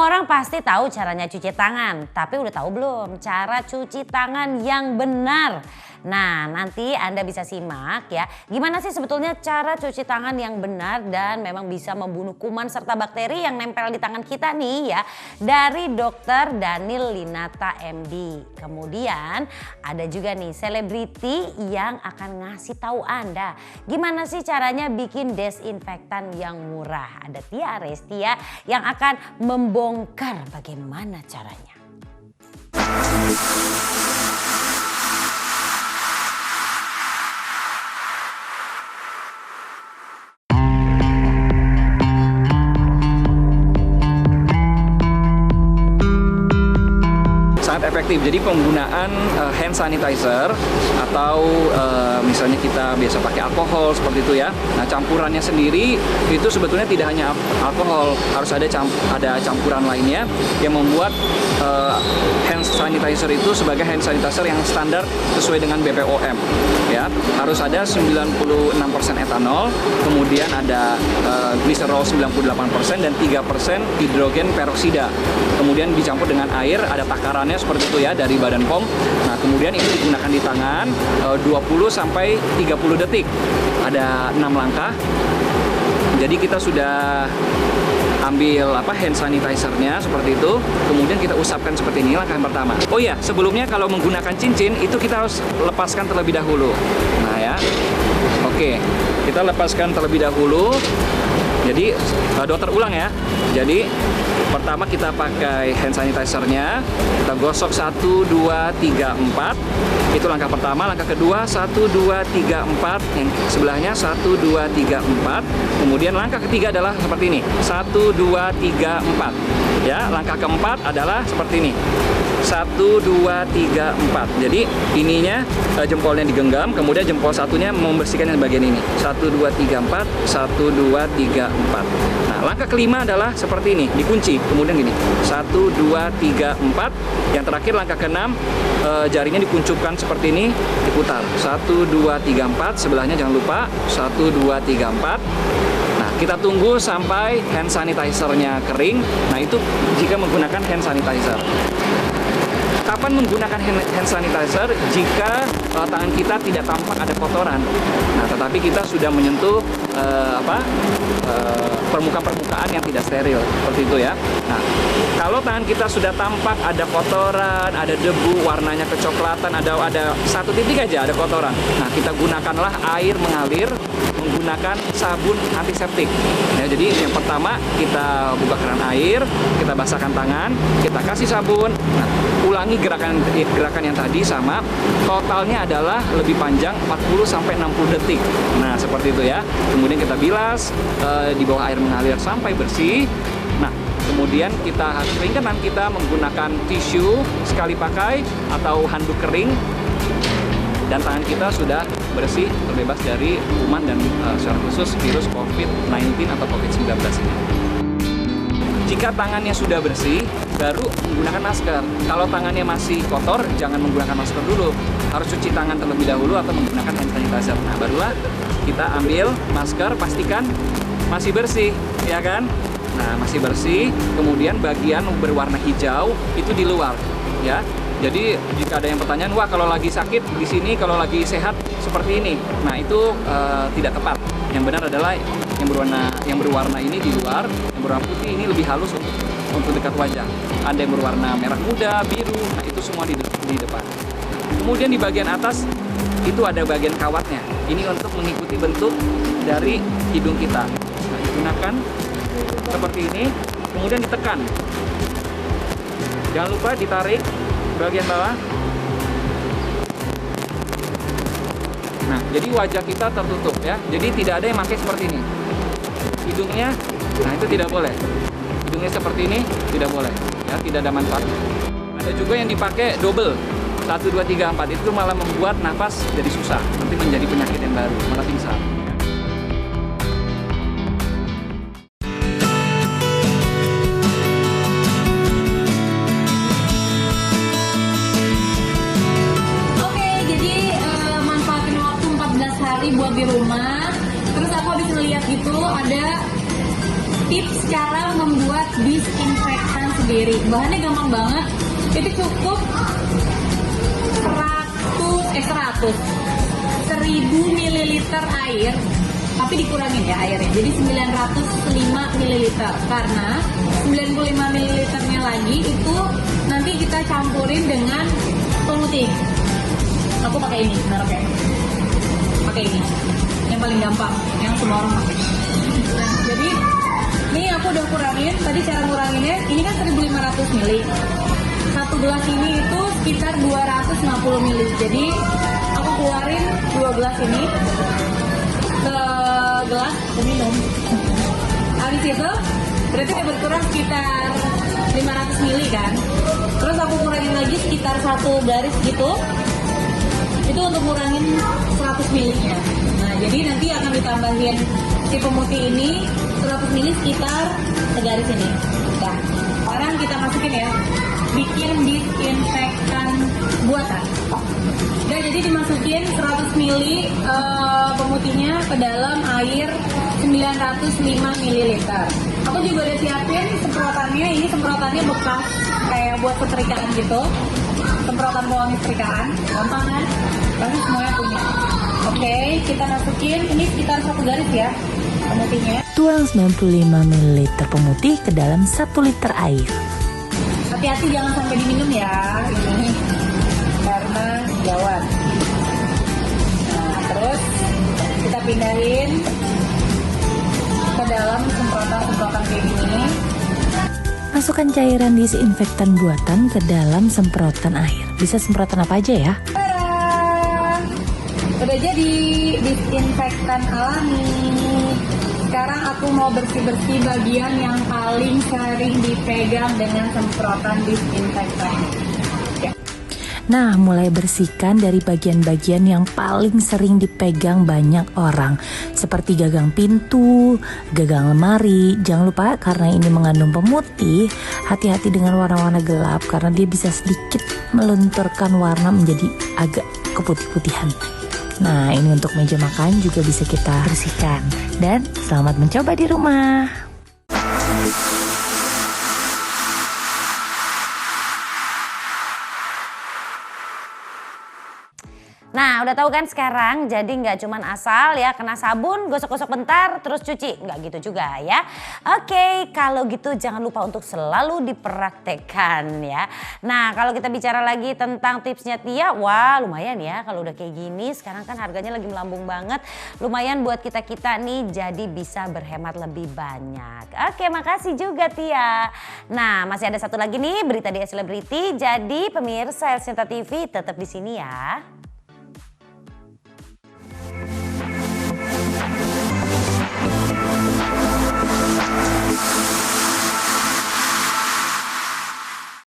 Semua orang pasti tahu caranya cuci tangan, tapi udah tahu belum cara cuci tangan yang benar? Nah, nanti Anda bisa simak ya, gimana sih sebetulnya cara cuci tangan yang benar dan memang bisa membunuh kuman serta bakteri yang nempel di tangan kita nih ya, dari Dr. Daniel Linata MD. Kemudian ada juga nih selebriti yang akan ngasih tahu Anda gimana sih caranya bikin desinfektan yang murah. Ada Tia Arestia yang akan membongkar bagaimana caranya. Sangat efektif. Jadi penggunaan hand sanitizer atau misalnya kita biasa pakai alkohol seperti itu ya. Nah, campurannya sendiri itu sebetulnya tidak hanya alkohol, harus ada campuran lainnya yang membuat hand sanitizer itu sebagai hand sanitizer yang standar sesuai dengan BPOM ya. Harus ada 96% etanol, kemudian ada gliserol 98% dan 3% hidrogen peroksida. Kemudian dicampur dengan air, ada takarannya seperti itu ya dari Badan POM. Nah, kemudian itu digunakan di tangan 20 sampai 30 detik. Ada 6 langkah. Jadi kita sudah ambil hand sanitizer-nya seperti itu, kemudian kita usapkan seperti ini langkah yang pertama. Oh iya, sebelumnya kalau menggunakan cincin itu kita harus lepaskan terlebih dahulu. Nah ya, oke, kita lepaskan terlebih dahulu. Jadi dokter ulang ya. Jadi pertama kita pakai hand sanitizer-nya, kita gosok 1, 2, 3, 4. Itu langkah pertama. Langkah kedua 1, 2, 3, 4. Yang sebelahnya 1, 2, 3, 4. Kemudian langkah ketiga adalah seperti ini. 1, 2, 3, 4. Ya, langkah keempat adalah seperti ini. 1, 2, 3, 4. Jadi ininya jempolnya digenggam, kemudian jempol satunya membersihkan yang bagian ini. 1, 2, 3, 4. 1, 2, 3, 4. Nah, langkah kelima adalah seperti ini, dikunci. Kemudian gini. 1, 2, 3, 4. Yang terakhir langkah keenam, jarinya dikuncupkan seperti ini, diputar. 1, 2, 3, 4. Sebelahnya jangan lupa. 1, 2, 3, 4. Nah, kita tunggu sampai hand sanitizer-nya kering. Nah, itu jika menggunakan hand sanitizer. Kapan menggunakan hand sanitizer? Jika tangan kita tidak tampak ada kotoran. Nah, tetapi kita sudah menyentuh permukaan yang tidak steril, seperti itu ya. Nah, kalau tangan kita sudah tampak ada kotoran, ada debu, warnanya kecoklatan, ada satu titik aja ada kotoran. Nah, kita gunakanlah air mengalir menggunakan sabun antiseptik. Ya, jadi yang pertama kita buka keran air, kita basahkan tangan, kita kasih sabun. Nah, ulangi gerakan yang tadi sama. Totalnya adalah lebih panjang 40 sampai 60 detik. Nah, seperti itu ya. Kemudian kita bilas di bawah air mengalir sampai bersih. Nah, kemudian kita keringkan tangan kita menggunakan tisu sekali pakai atau handuk kering. Dan tangan kita sudah bersih, terbebas dari kuman dan secara khusus virus COVID-19 atau COVID-19 ini. Jika tangannya sudah bersih, baru menggunakan masker. Kalau tangannya masih kotor, jangan menggunakan masker dulu. Harus cuci tangan terlebih dahulu atau menggunakan hand sanitizer. Nah, barulah kita ambil masker, pastikan masih bersih, ya kan? Nah, masih bersih, kemudian bagian berwarna hijau itu di luar, ya. Jadi jika ada yang pertanyaan, wah kalau lagi sakit di sini, kalau lagi sehat seperti ini. Nah, itu tidak tepat. Yang benar adalah yang berwarna ini di luar, yang berwarna putih ini lebih halus untuk dekat wajah. Ada yang berwarna merah muda, biru, nah itu semua di depan. Kemudian di bagian atas itu ada bagian kawatnya. Ini untuk mengikuti bentuk dari hidung kita. Nah, digunakan seperti ini, kemudian ditekan. Jangan lupa ditarik bagian bawah. Nah, jadi wajah kita tertutup ya. Jadi tidak ada yang pakai seperti ini. Hidungnya, nah itu tidak boleh. Hidungnya seperti ini tidak boleh. Ya, tidak ada manfaat. Ada juga yang dipakai double. 1, 2, 3, 4 itu malah membuat nafas jadi susah. Nanti menjadi penyakit yang baru, malah pingsan. Buat di rumah, terus aku habis ngeliat gitu ada tips cara membuat disinfektan sendiri. Bahannya gampang banget. Itu cukup 1000 ml air, tapi dikurangin ya airnya. Jadi 905 ml karena 95 ml-nya lagi itu nanti kita campurin dengan pemutih. Aku pakai ini, oke. Pakai ini. Yang paling gampang, yang semua orang pakai. Nah, jadi ini aku udah kurangin. Tadi cara nguranginnya, ini kan 1500 ml. Satu gelas ini itu sekitar 250 ml. Jadi aku keluarin 2 gelas ini ke gelas minum. Habis itu berarti udah berkurang sekitar 500 ml kan. Terus aku kurangin lagi sekitar 1 garis gitu. Itu untuk ngurangin 100 ml-nya. Nah, jadi nanti akan ditambahin si pemutih ini 100 ml sekitar segaris ini. Nah, sekarang kita masukin ya. Bikin disinfektan buatan. Udah, jadi dimasukin 100 ml pemutihnya ke dalam air 905 ml. Aku juga udah siapin semprotannya. Ini semprotannya bekas kayak buat setrikaan gitu. Semprotan pewangi setrikaan, gampang kan? Pasti semuanya punya. Oke, kita masukin ini sekitar 1 garis ya pemutihnya. Tuang 95 ml pemutih ke dalam 1 liter air. Hati-hati jangan sampai diminum ya ini karena gawat. Nah, terus kita pindahin ke dalam semprotan kayak gini. Masukkan cairan disinfektan buatan ke dalam semprotan air. Bisa semprotan apa aja ya? Tada! Udah jadi disinfektan alami. Sekarang aku mau bersih-bersih bagian yang paling sering dipegang dengan semprotan disinfektan. Ya. Nah, mulai bersihkan dari bagian-bagian yang paling sering dipegang banyak orang, seperti gagang pintu, gagang lemari. Jangan lupa karena ini mengandung pemutih, hati-hati dengan warna-warna gelap karena dia bisa sedikit melunturkan warna menjadi agak keputih-putihan. Nah, ini untuk meja makan juga bisa kita bersihkan. Dan selamat mencoba di rumah. Nah, udah tahu kan sekarang, jadi nggak cuman asal ya kena sabun, gosok-gosok bentar, terus cuci. Nggak gitu juga ya. Oke, kalau gitu jangan lupa untuk selalu dipraktekkan ya. Nah, kalau kita bicara lagi tentang tipsnya Tia, wah lumayan ya kalau udah kayak gini. Sekarang kan harganya lagi melambung banget. Lumayan buat kita-kita nih jadi bisa berhemat lebih banyak. Oke, makasih juga Tia. Nah, masih ada satu lagi nih berita di Selebriti. Jadi pemirsa El Sinta TV tetap di sini ya.